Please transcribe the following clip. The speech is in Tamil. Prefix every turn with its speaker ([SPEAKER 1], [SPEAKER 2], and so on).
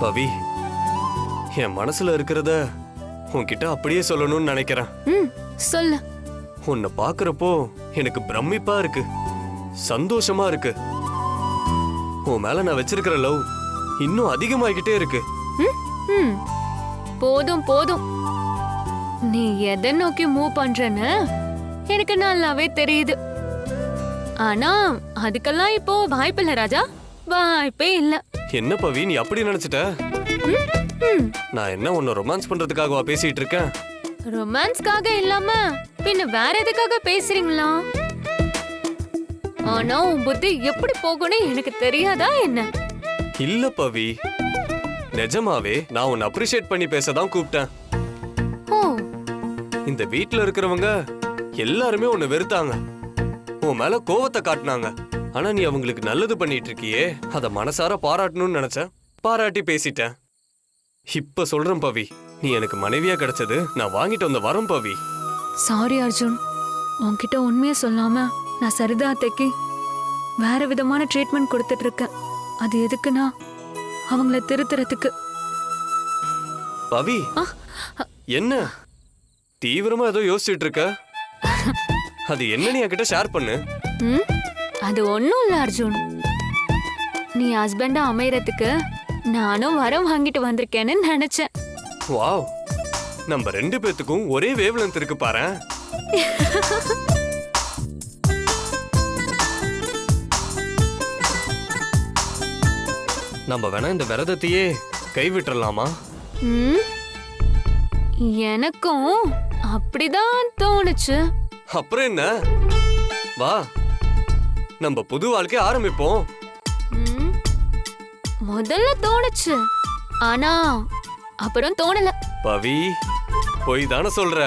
[SPEAKER 1] பவி, என் மனசுல இருக்கிறத உன்கிட்ட அப்படியே சொல்லணும்னு நினைக்கிறேன்.
[SPEAKER 2] சொல்லு.
[SPEAKER 1] உன்னை பாக்குறப்போ எனக்கு பிரமிப்பா இருக்கு, சந்தோஷமா இருக்கு. உன் மேல நான் வச்சிருக்கிற லவ் இன்னும் அதிகமாகிட்டே இருக்கு.
[SPEAKER 2] போதும் போதும், நீ எதை நோக்கி மூவ் பண்றன்னு எனக்கு நல்லாவே தெரியுது. ஆனா அதுக்கெல்லாம் இப்போ வாய்ப்பில்லை ராஜா, வாய்ப்பே இல்ல.
[SPEAKER 1] என்ன பவி, நீ அப்படி நினைச்சிட்ட? நான் என்ன உன்னை ரொமான்ஸ் பண்றதுக்காகவா பேசிட்டு இருக்கேன்?
[SPEAKER 2] ரொமான்ஸ்க்காக இல்லாம பின்ன வேற எதுக்காக பேசுறீங்களா? ஆனா உன் புத்தி எப்படி போகணும் எனக்கு தெரியாதா என்ன?
[SPEAKER 1] இல்ல பவி, நிஜமாவே நான் உன்னை அப்ரிஷியேட் பண்ணி பேசதான் கூப்பிட்டேன்.
[SPEAKER 2] ஓ,
[SPEAKER 1] இந்த வீட்ல இருக்கிறவங்க எல்லாருமே உன்னை வெறுத்தாங்க, உன் மேல கோவத்தை காட்டினாங்க. ஆனா நீ அவங்களுக்கு நல்லது பண்ணிட்டு இருக்கியே, அத மனசார பாராட்டணும்னு நினைச்சேன், பாராட்டி பேசிட்டேன். இப்ப சொல்றேன் பவி, நீ எனக்கு மனைவியா கிடைச்சது நான் வாங்கிட்டு வந்த வரம் பவி.
[SPEAKER 2] சாரி அர்ஜுன், உன்கிட்ட உண்மையை சொல்லாம நான் சரிதா அத்தைக்கு வேற விதமான ட்ரீட்மெண்ட் கொடுத்துட்டு இருக்கேன். அது எதுக்குன்னா அவங்கள திருத்துறதுக்கு.
[SPEAKER 1] பவி, என்ன தீவிரமா ஏதோ யோசிச்சுட்டு இருக்க? அது என்ன, நீ என்கிட்ட ஷேர் பண்ணு.
[SPEAKER 2] அது ஒண்ணும் இல்ல அர்ஜுன், நீ ஹஸ்பண்டா அமையறதுக்கு நானும் வரம் வாங்கிட்டு வந்திருக்கேன்னு நினைச்சேன்.
[SPEAKER 1] வாவ், நம்ம ரெண்டு பேத்துக்கும் ஒரே வேவ் லென்த் இருக்கு பாரு. நம்ம வேணா இந்த விரதத்தையே கைவிட்டுறலாமா?
[SPEAKER 2] எனக்கும் அப்படிதான் தோணுச்சு.
[SPEAKER 1] அப்புறம் என்ன, வா நம்ம புது வாழ்க்கை ஆரம்பிப்போம்.
[SPEAKER 2] முதல்ல தோணுச்சு, ஆனா அப்புறம் தோணல.
[SPEAKER 1] பவி, போய் தானே சொல்ற?